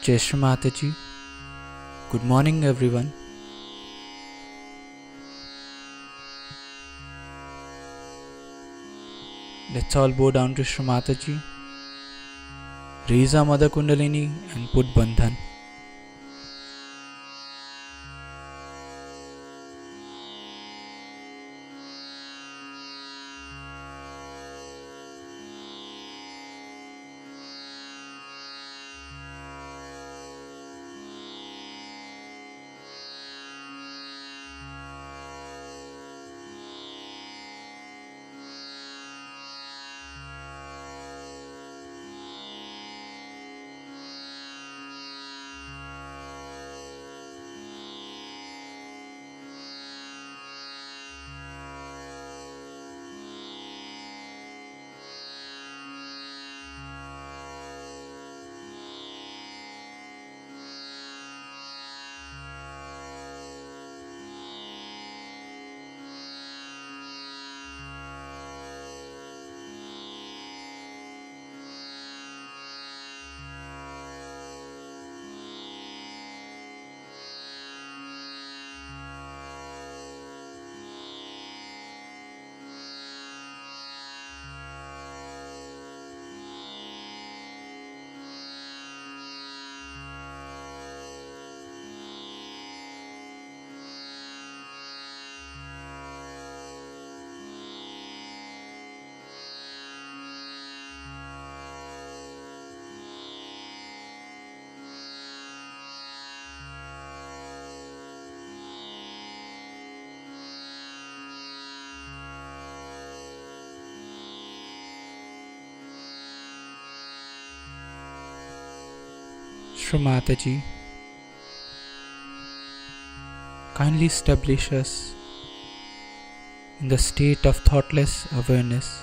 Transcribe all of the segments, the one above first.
Jai Shri Mataji. Good morning everyone. Let's all bow down to Shri Mataji. Raise our Mother Kundalini and put Bandhan. Shri Mataji, kindly establish us in the state of thoughtless awareness.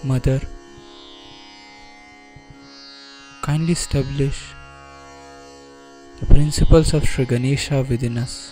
Mother, kindly establish the principles of Sri Ganesha within us.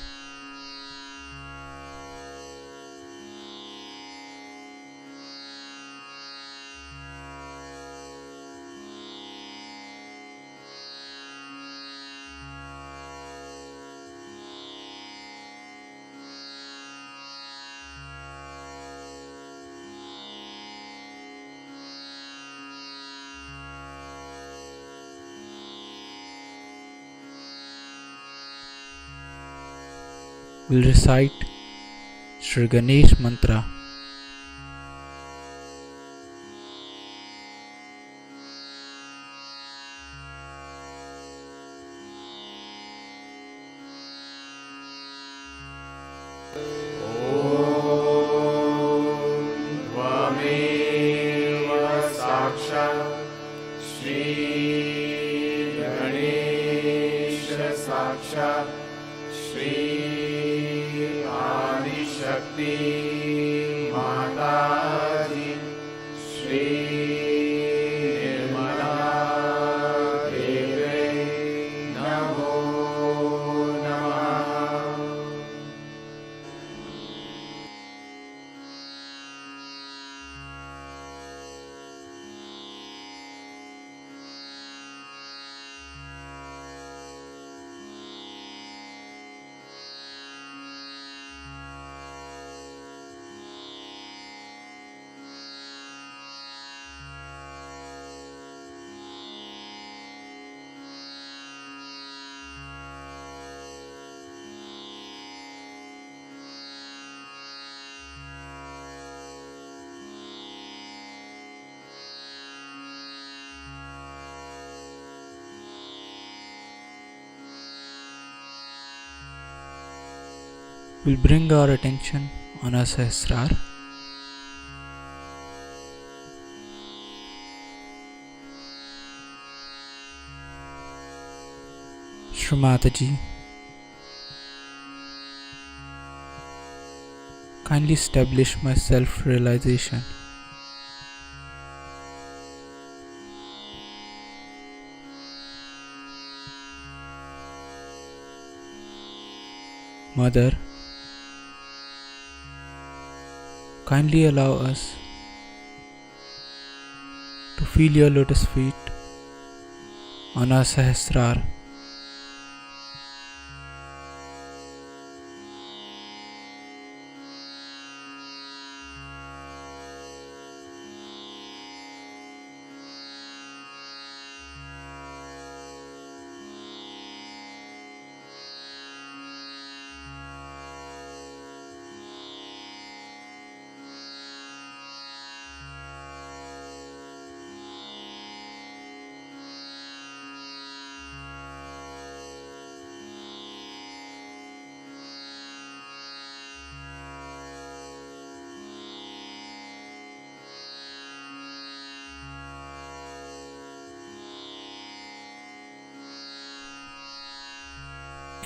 We'll recite Sri Ganesh Mantra. We'll bring our attention on our Sahasrar. Shri Mataji, kindly establish my self-realization. Mother, kindly allow us to feel your lotus feet on our Sahasrar.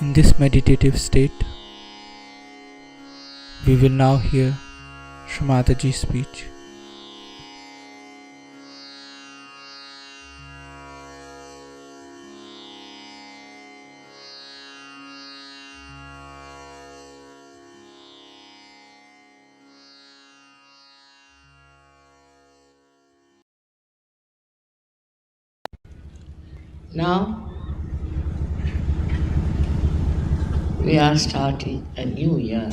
In this meditative state, we will now hear Shri Mataji's speech. Now we are starting a new year,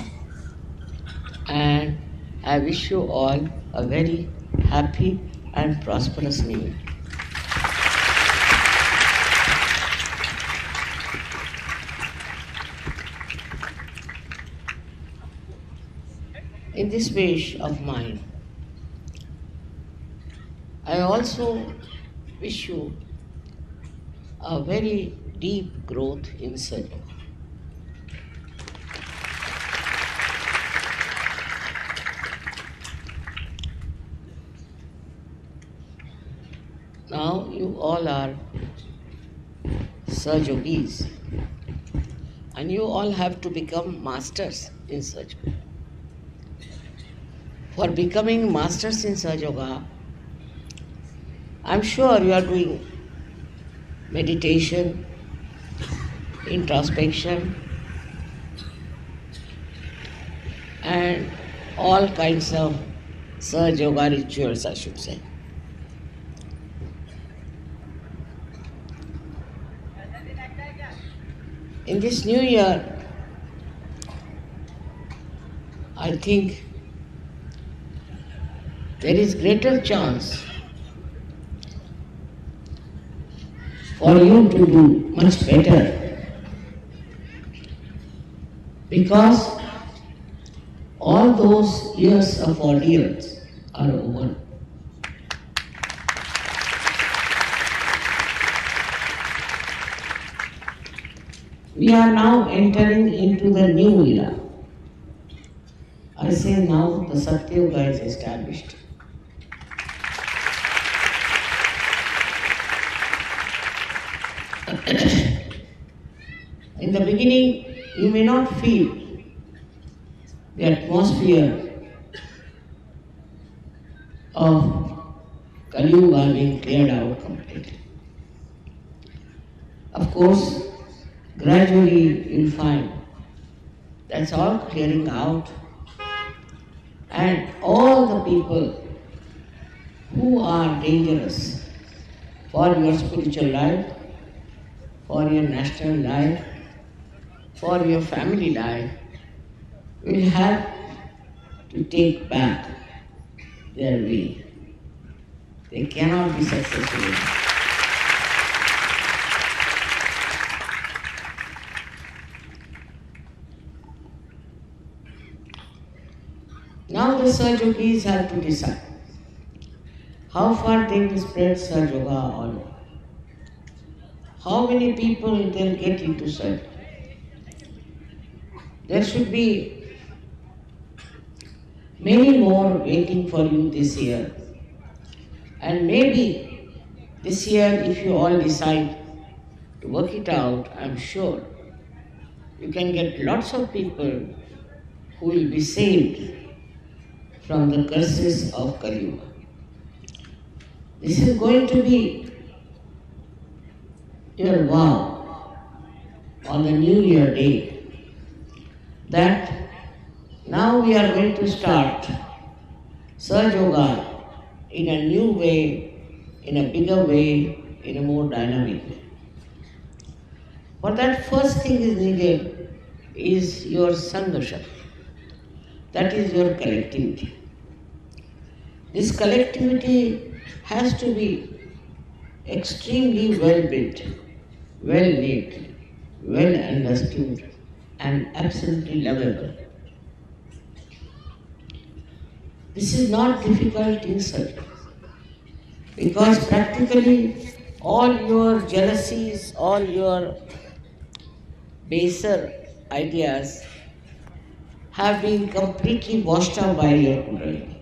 and I wish you all a very happy and prosperous new year. In this wish of mine, I also wish you a very deep growth in Sahaja. Now you all are Sahaja yogis, and you all have to become masters in Sahaja Yoga. For becoming masters in Sahaja Yoga, I'm sure you are doing meditation, introspection, and all kinds of Sahaja Yoga rituals, I should say. In this new year, I think there is greater chance for you to do much better, because all those years of ordeals are over. We are now entering into the new era. I say now the Satya Yuga is established. In the beginning, you may not feel the atmosphere of Kali Yuga being cleared out completely. Of course, gradually you'll find that's all clearing out, and all the people who are dangerous for your spiritual life, for your national life, for your family life, will have to take back their way. They cannot be successful. Now the Sahaja Yogis have to decide how far they will spread Sahaja Yoga all over. How many people they'll get into Sahaja. There should be many more waiting for you this year. And maybe this year, if you all decide to work it out, I'm sure you can get lots of people who will be saved from the curses of Kali Yuga. This is going to be your vow on the New Year day, that now we are going to start Sahaja Yoga in a new way, in a bigger way, in a more dynamic way. For that, first thing is needed is your Sangha Shakti. That is your collectivity. This collectivity has to be extremely well built, well lit, well understood, and absolutely lovable. This is not difficult in Sahaja, because practically all your jealousies, all your baser ideas have been completely washed out by your Kundalini.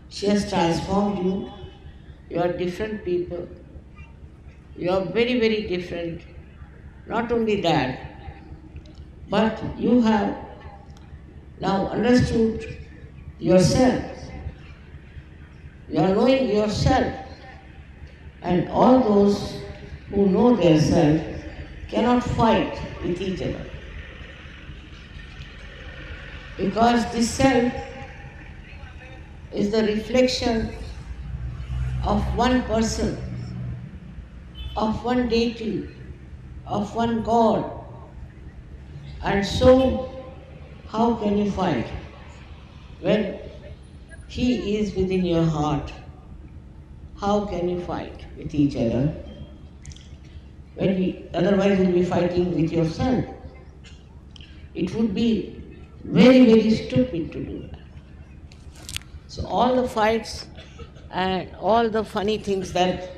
She has transformed you. You are different people. You are very, very different. Not only that, but you have now understood yourself. You are knowing yourself. And all those who know their self cannot fight with each other. Because this self is the reflection of one person, of one deity, of one God. And so, how can you fight when He is within your heart? How can you fight with each other? Otherwise you'll be fighting with yourself. It would be very, very stupid to do that. So all the fights and all the funny things that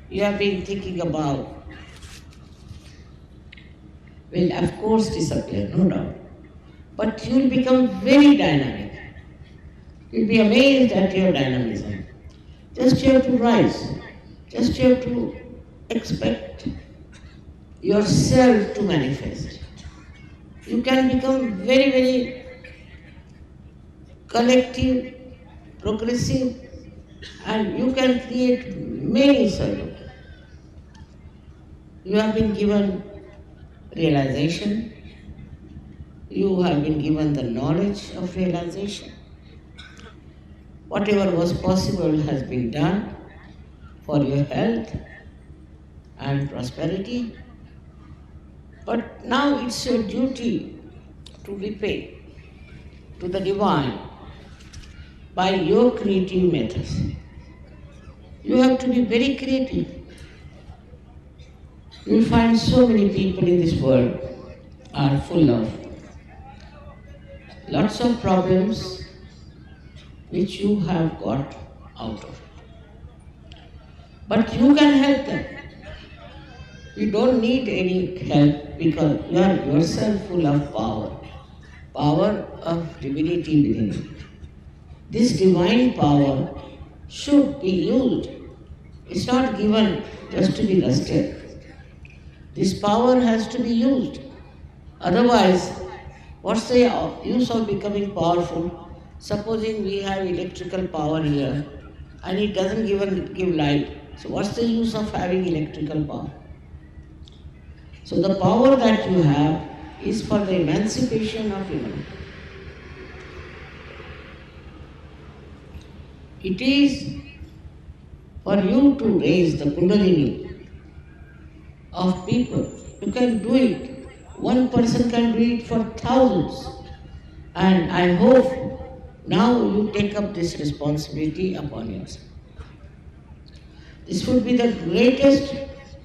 you have been thinking about will of course disappear, no doubt. But you will become very dynamic. You'll be amazed at your dynamism. Just you have to rise. Just you have to expect yourself to manifest. You can become very, very collective, progressive, and you can create many solutions. You have been given realization. You have been given the knowledge of realization. Whatever was possible has been done for your health and prosperity. But now it's your duty to repay to the divine by your creative methods. You have to be very creative. You'll find so many people in this world are full of lots of problems which you have got out of. But you can help them. You don't need any help because you are yourself full of power of divinity within you. This divine power should be used. It's not given just to be lusted. This power has to be used. Otherwise, what's the use of becoming powerful? Supposing we have electrical power here and it doesn't give light. So what's the use of having electrical power? So the power that you have is for the emancipation of humanity. It is for you to raise the Kundalini of people. You can do it. One person can do it for thousands. And I hope now you take up this responsibility upon yourself. This would be the greatest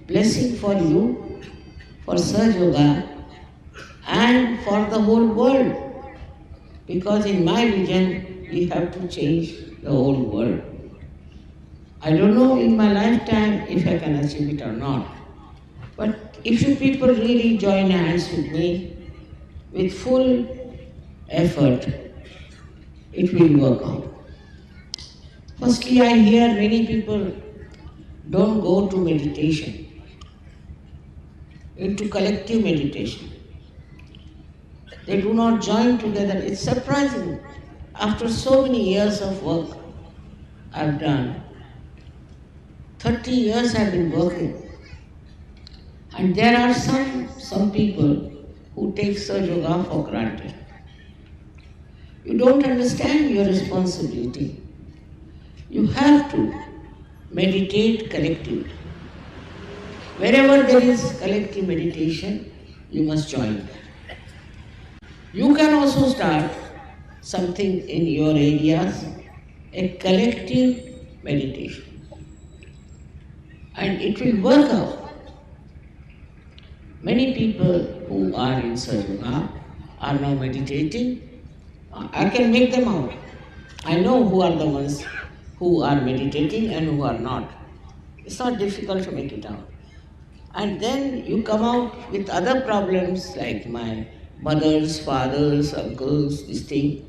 blessing for you, for Sahaja Yoga, and for the whole world. Because in my vision, we have to change the whole world. I don't know in my lifetime if I can achieve it or not. But if you people really join hands with me, with full effort, it will work out. Firstly, I hear many people don't go to meditation, into collective meditation. They do not join together. It's surprising. After so many years of work I've done, 30 years I've been working. And there are some people who take Sahaja Yoga for granted. You don't understand your responsibility. You have to meditate collectively. Wherever there is collective meditation, you must join. You can also start something in your areas, a collective meditation. And it will work out. Many people who are in Sahaja Yoga are now meditating. I can make them out. I know who are the ones who are meditating and who are not. It's not difficult to make it out. And then you come out with other problems like my mothers, fathers, uncles, this thing.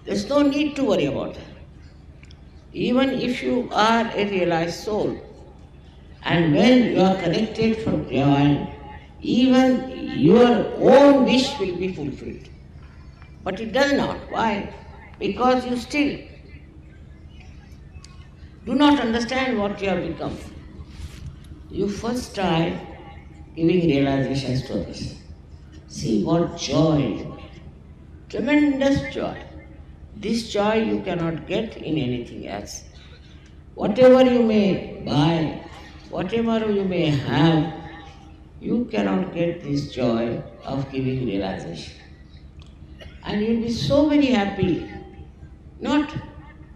There's no need to worry about that. Even if you are a realized soul, and when you are connected from divine, even your own wish will be fulfilled. But it does not. Why? Because you still do not understand what you have become. You first try giving realizations to others. See what joy, tremendous joy. This joy you cannot get in anything else. Whatever you may buy, whatever you may have, you cannot get this joy of giving realization. And you'll be so very happy, not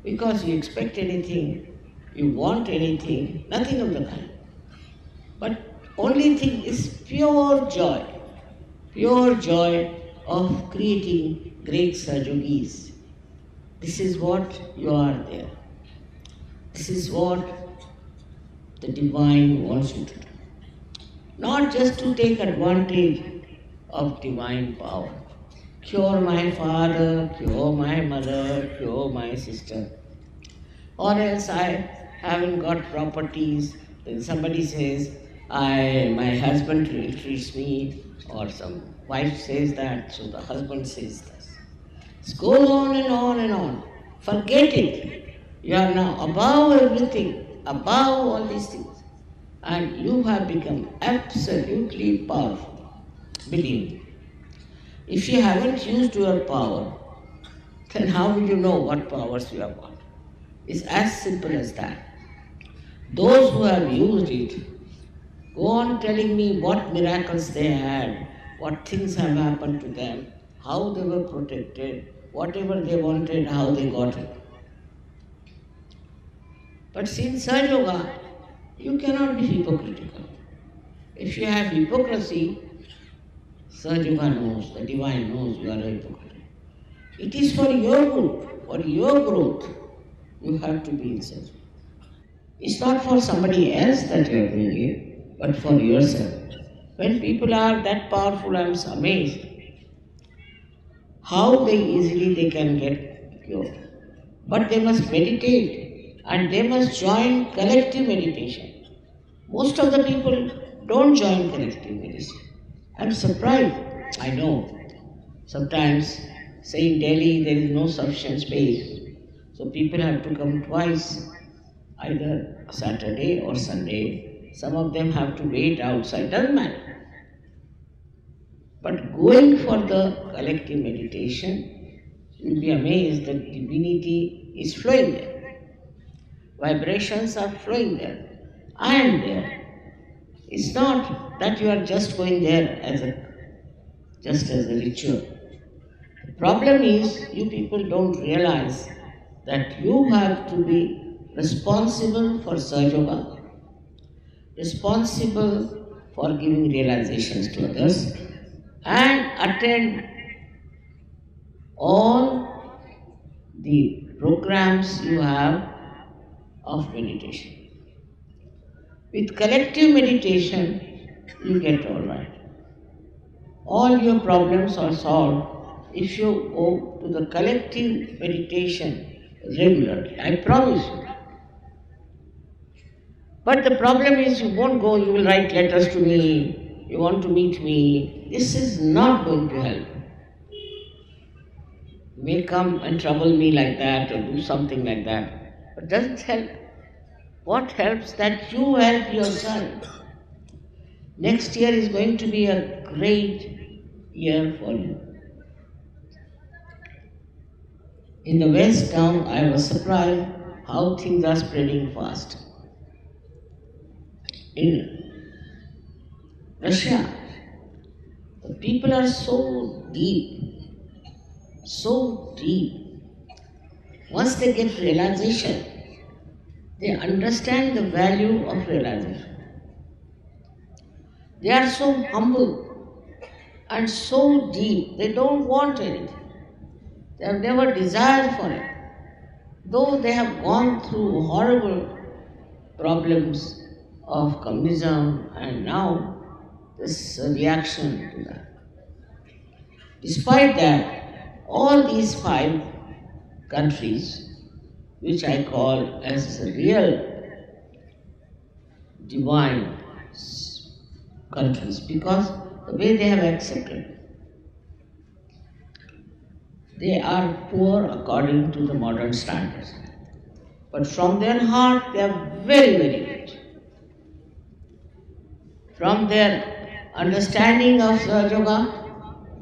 because you expect anything, you want anything, nothing of the kind. But only thing is pure joy of creating great Sahaja Yogis. This is what you are there. This is what the divine wants you to do. Not just to take advantage of divine power. Cure my father, cure my mother, cure my sister. Or else I haven't got properties. Then somebody says, my husband treats me, or some wife says that, so the husband says this. It goes on and on and on. Forget it. You are now above everything, above all these things. And you have become absolutely powerful. Believe me. If you haven't used your power, then how will you know what powers you have got? It's as simple as that. Those who have used it go on telling me what miracles they had, what things have happened to them, how they were protected, whatever they wanted, how they got it. But since Sahaja Yoga, you cannot be hypocritical. If you have hypocrisy, Sahaja Yoga knows, the divine knows you are a hypocrite. It is for your good, for your growth, you have to be in Sahaja Yoga. It's not for somebody else that you are doing it, but for yourself. When people are that powerful, I am amazed how easily they can get cured. But they must meditate and they must join collective meditation. Most of the people don't join collective meditation. I'm surprised. I know. Sometimes, say in Delhi, there is no sufficient space. So people have to come twice, either Saturday or Sunday. Some of them have to wait outside, doesn't matter. But going for the collective meditation, you'll be amazed that divinity is flowing there. Vibrations are flowing there. I am there. It's not that you are just going there just as a ritual. The problem is you people don't realize that you have to be responsible for Sahaja Yoga, responsible for giving realizations to others, and attend all the programs you have of meditation. With collective meditation, you get all right. All your problems are solved if you go to the collective meditation regularly. I promise you. But the problem is you won't go, you will write letters to me, you want to meet me. This is not going to help. You may come and trouble me like that or do something like that, but it doesn't help. What helps? That you help yourself. Next year is going to be a great year for you. In the West now, I was surprised how things are spreading fast. In Russia, the people are so deep. Once they get realization, they understand the value of realization. They are so humble and so deep, they don't want anything. They have never desired for it. Though they have gone through horrible problems of communism and now this reaction to that. Despite that, all these 5 countries, which I call as real divine countries, because the way they have accepted, they are poor according to the modern standards. But from their heart, they are very, very rich. From their understanding of Sahaja Yoga,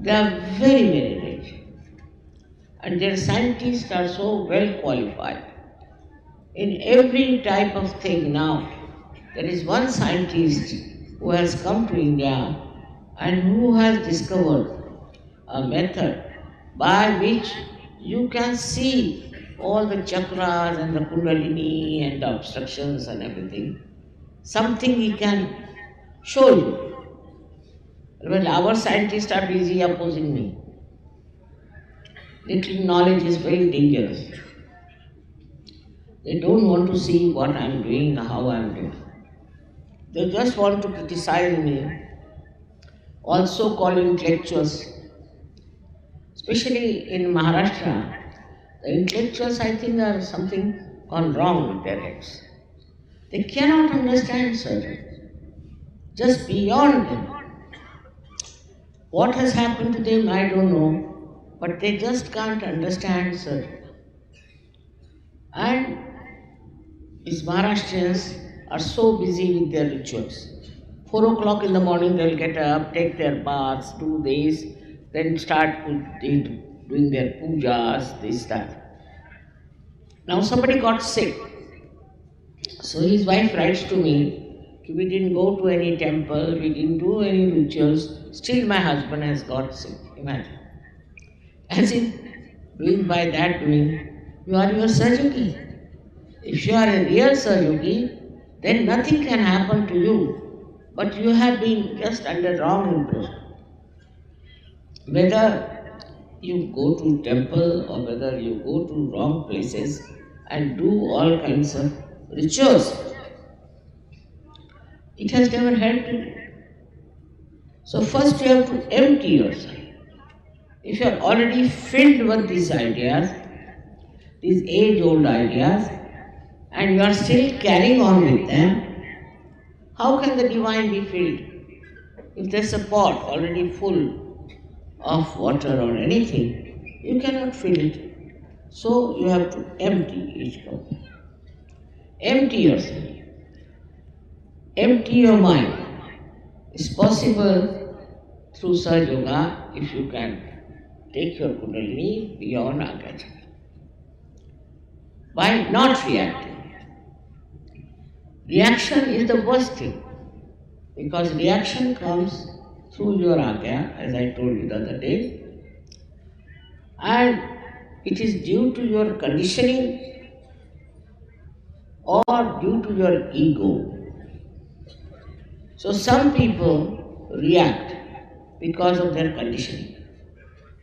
they are very, very rich. And their scientists are so well qualified. In every type of thing now, there is one scientist who has come to India and who has discovered a method by which you can see all the chakras and the kundalini and the obstructions and everything. Something he can show you. Well, our scientists are busy opposing me. Little knowledge is very dangerous. They don't want to see what I am doing, how I am doing. They just want to criticize me, also calling intellectuals, especially in Maharashtra. The intellectuals, I think, are something gone wrong with their heads. They cannot understand surgery, just beyond them. What has happened to them, I don't know, but they just can't understand surgery. And these Maharashtrians are so busy with their rituals. 4 o'clock in the morning they'll get up, take their baths, do this, then start doing their pujas, this, that. Now somebody got sick. So his wife writes to me, we didn't go to any temple, we didn't do any rituals, still my husband has got sick. Imagine. As if doing by that doing, you are your Sahajogi. If you are a real Sahajogi, then nothing can happen to you. But you have been just under wrong impression. Whether you go to temple or whether you go to wrong places and do all kinds of rituals, it has never helped you. So first you have to empty yourself. If you are already filled with these ideas, these age-old ideas, and you are still carrying on with them, how can the divine be filled? If there's a pot already full of water or anything, you cannot fill it. So you have to empty each cup. Empty yourself. Empty your mind. It's possible through Sahaja Yoga if you can take your Kundalini beyond Agya by not reacting. Reaction is the worst thing because reaction comes through your Agya, as I told you the other day, and it is due to your conditioning or due to your ego. So some people react because of their conditioning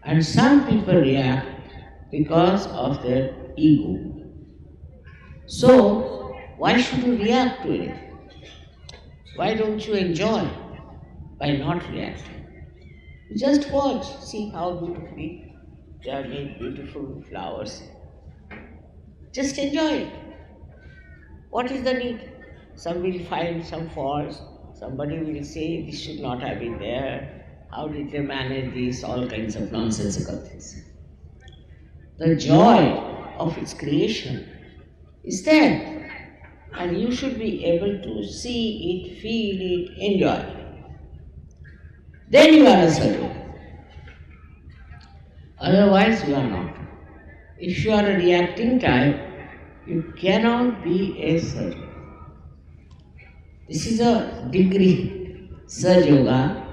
and some people react because of their ego. So why should you react to it? Why don't you enjoy by not reacting? Just watch, see how beautifully they are made, beautiful flowers. Just enjoy it. What is the need? Some will find some faults. Somebody will say this should not have been there. How did they manage this? All kinds of nonsensical things. The joy of its creation is there. And you should be able to see it, feel it, enjoy it. Then you are a sadhu. Otherwise you are not. If you are a reacting type, you cannot be a sadhu. This is a degree. Sahaja Yoga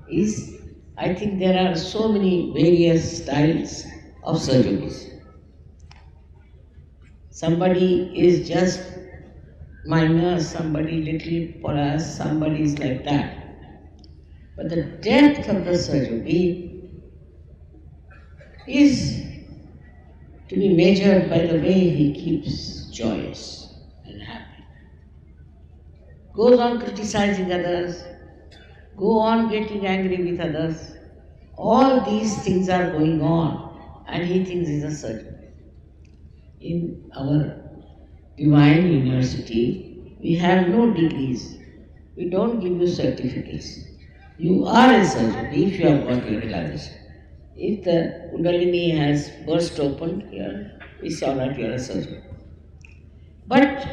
is, I think there are so many various styles of Sahajogis. Somebody is just minor, somebody little plus, somebody is like that. But the depth of the Sahajogi is to be measured by the way he keeps joyous and happy. Goes on criticizing others, go on getting angry with others. All these things are going on and he thinks he's a Sahajogi. In our Divine University, we have no degrees. We don't give you certificates. You are a Sahajogi if you have got your realization. If the Kundalini has burst open here, we saw that you are a Sahajogi. But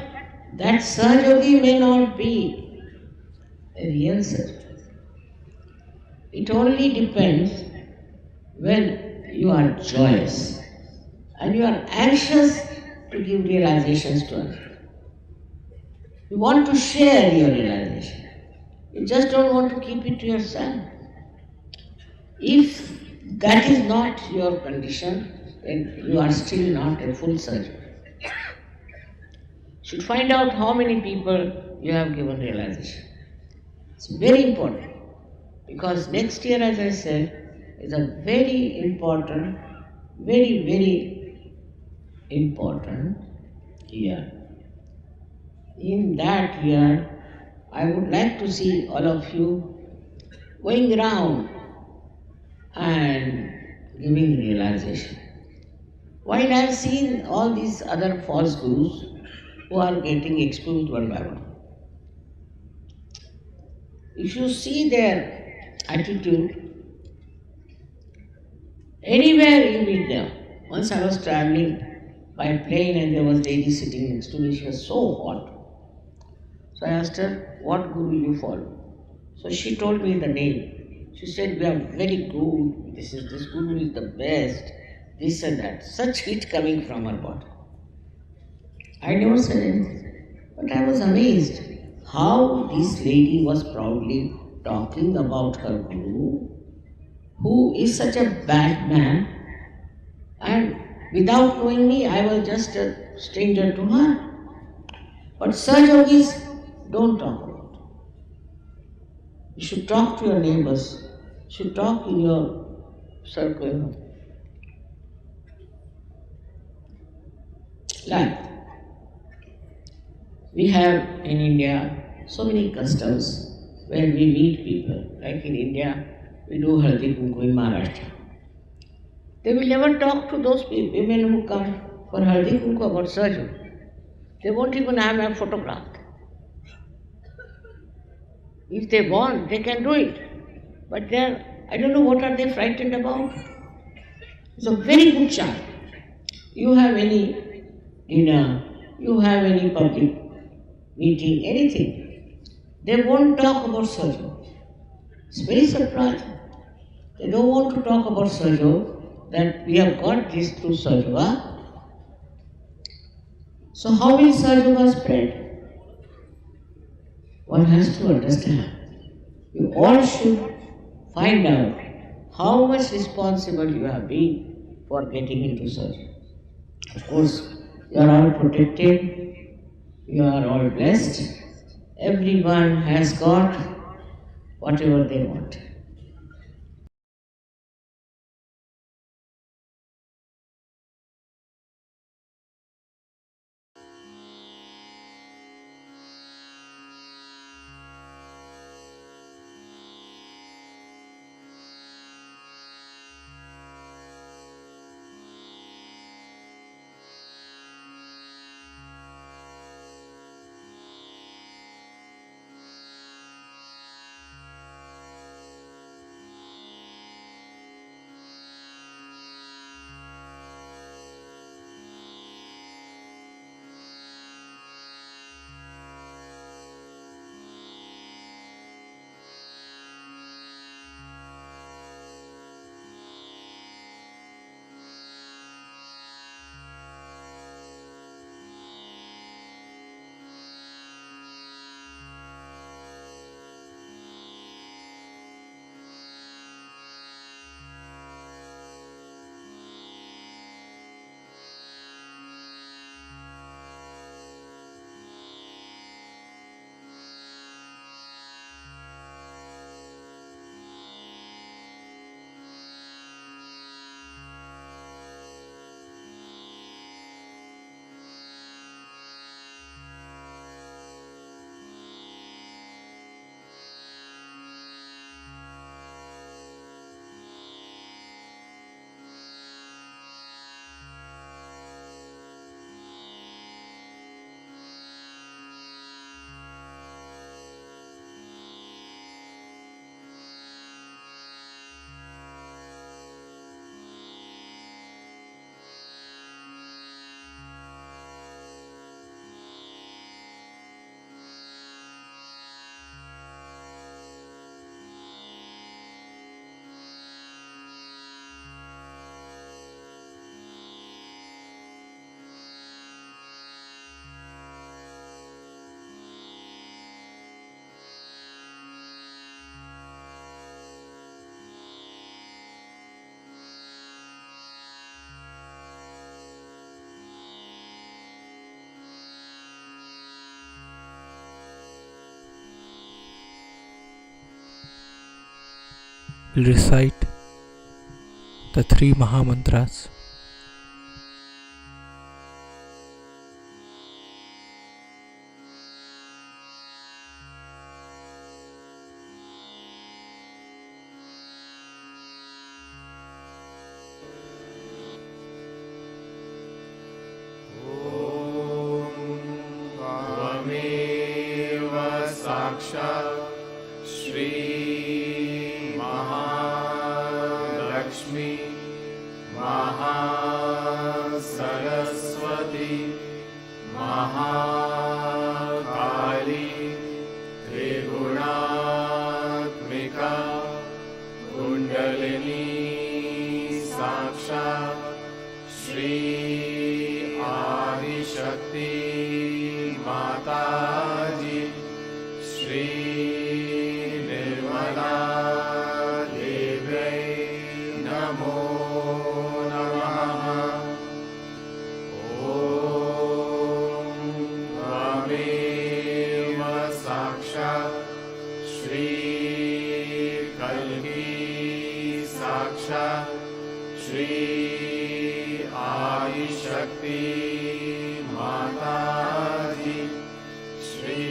that Sahajogi may not be a real Sahajogi. It only depends when you are joyous and you are anxious to give realizations to others. You want to share your realization. You just don't want to keep it to yourself. If that is not your condition, then you are still not a full Sahajogi. You should find out how many people you have given realization. It's very important because next year, as I said, is a very important, very important year. In that year, I would like to see all of you going around and giving realization. While I have seen all these other false gurus who are getting exposed one by one, if you see their attitude, anywhere you meet them. Once I was traveling by plane and there was a lady sitting next to me, she was so hot. So I asked her, what guru you follow? So she told me the name. She said, we are very good, this guru is the best, this and that. Such heat coming from her body. I never said anything, but I was amazed how this lady was proudly talking about her guru, who is such a bad man, and without knowing me, I was just a stranger to her. But Saj Yogis don't talk about. You should talk to your neighbors. You should talk in your circle. Like we have in India so many customs where we meet people. Like in India, we do Haldi Kunku in Maharashtra. They will never talk to those women who come for Haldi Kunku about surgery. They won't even have a photograph. If they want, they can do it. But I don't know what are they frightened about. It's a very good child. You have any dinner, you have any public meeting, anything. They won't talk about surgery. It's very surprising. They don't want to talk about surgery, that we have got this through surgery. So how will surgery spread? One has to understand. You all should find out how much responsible you have been for getting into surgery. Of course, you are all protected, you are all blessed. Everyone has got whatever they want. We'll recite the three Mahamantras. साक्षात् श्री महालक्ष्मी महासरस्वती महाकाली त्रिगुणात्मिका कुंडलिनी साक्षात् श्री आदिशक्ति माताजी श्री निर्मला देव्यै नमो नमः। ॐ त्वमेव साक्षात् श्री कल्की साक्षात् श्री आदिशक्ति माताजी श्री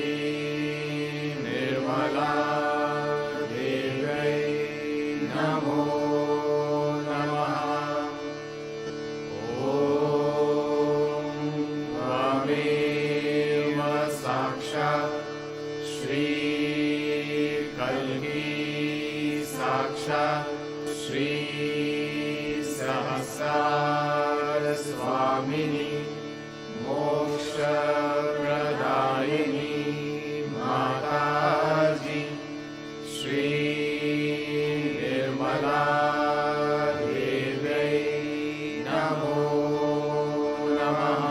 निर्मला देव्यै नमो नमः। ॐ त्वमेव साक्षात् श्री कल्की साक्षात् श्री सहस्रार स्वामिनी मोक्षप्रदायिनी माताजी श्री निर्मला देव्यै नमो नमः।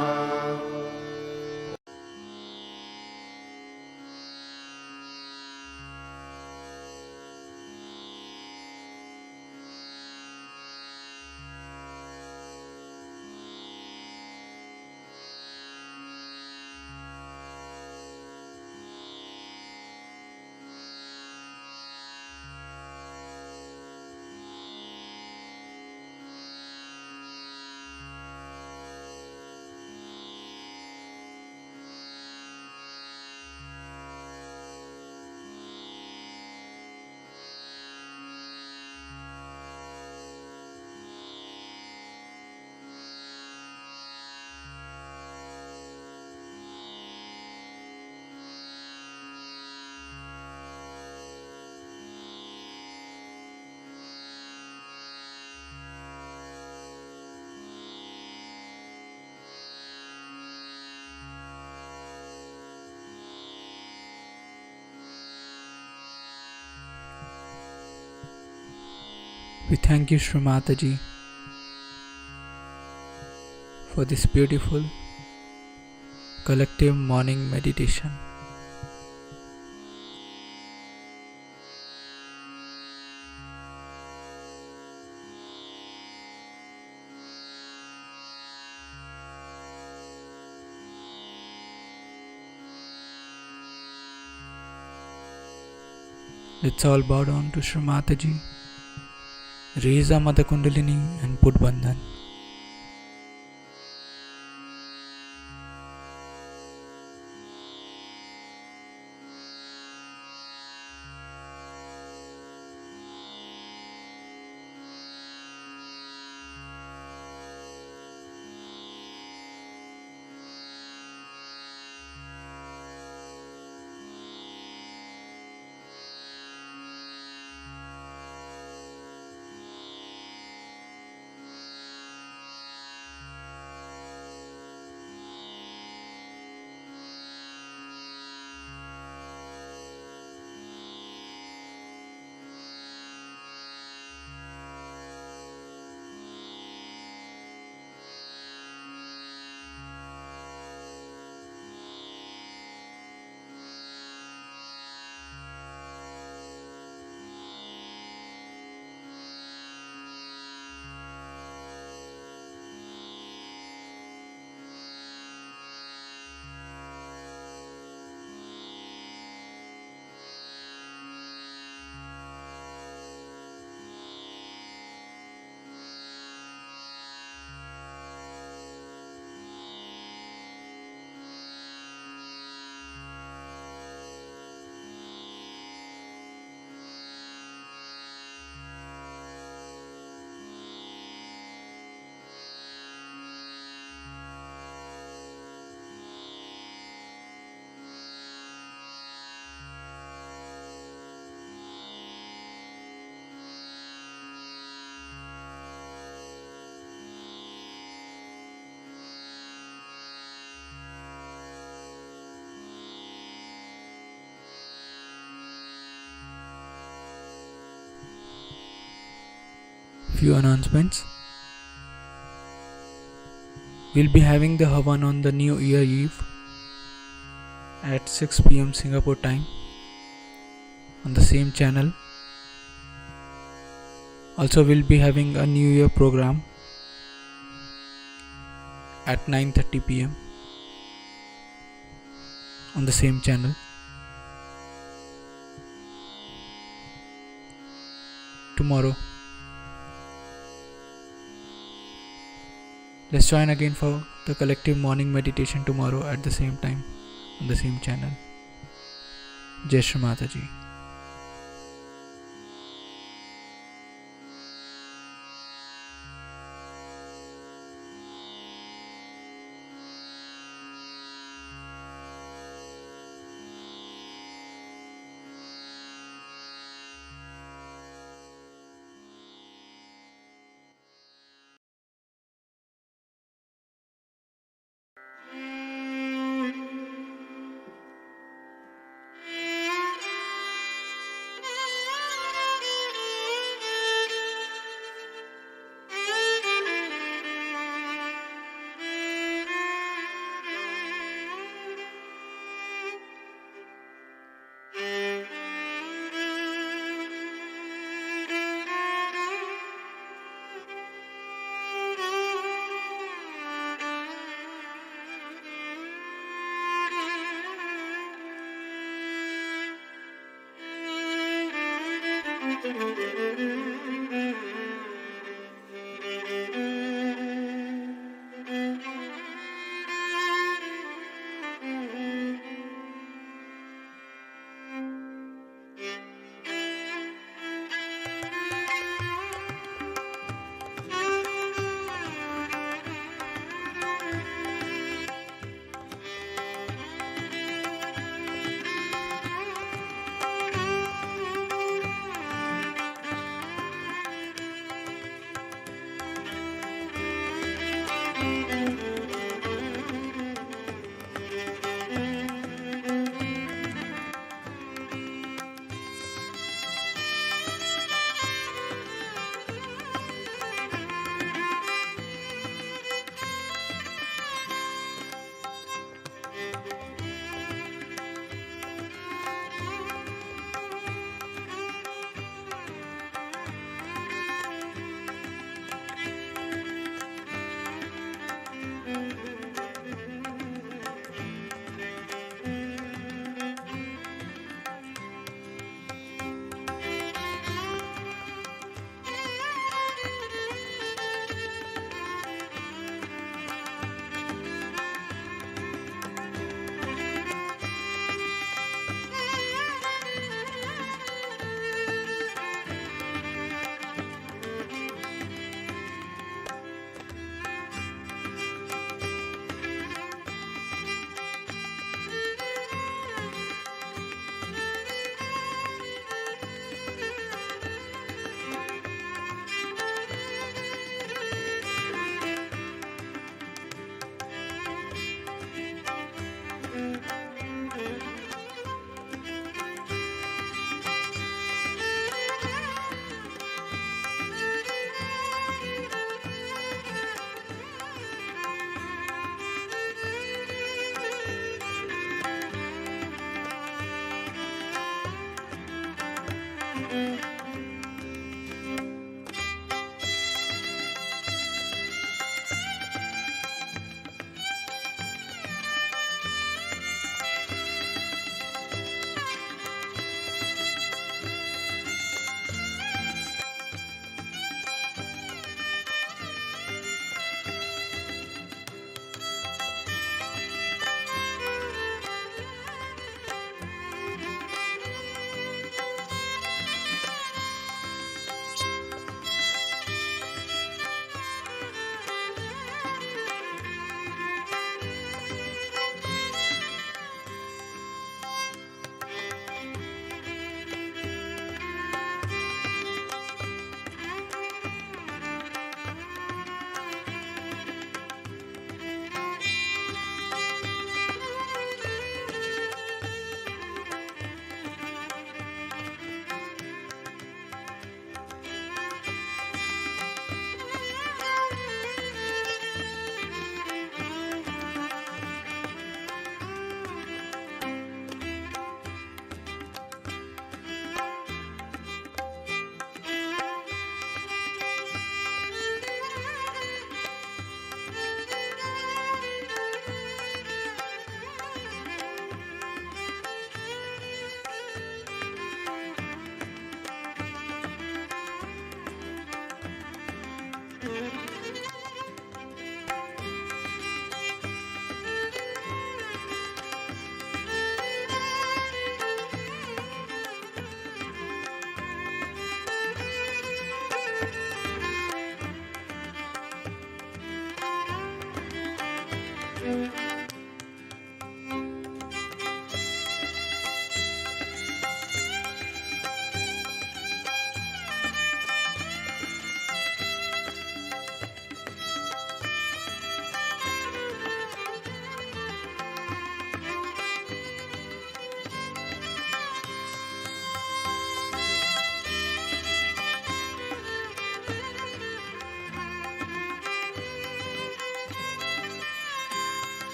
We thank you, Shri Mataji, for this beautiful collective morning meditation. Let's all bow down to Shri Mataji, raise our Mother Kundalini and put Bandhan. few announcements. We'll be having the Havan on the New Year Eve at 6 p.m. Singapore time on the same channel. Also, we'll be having a New Year program at 9:30 p.m. on the same channel. Tomorrow, let's join again for the collective morning meditation tomorrow at the same time on the same channel. Jai Shri Mataji.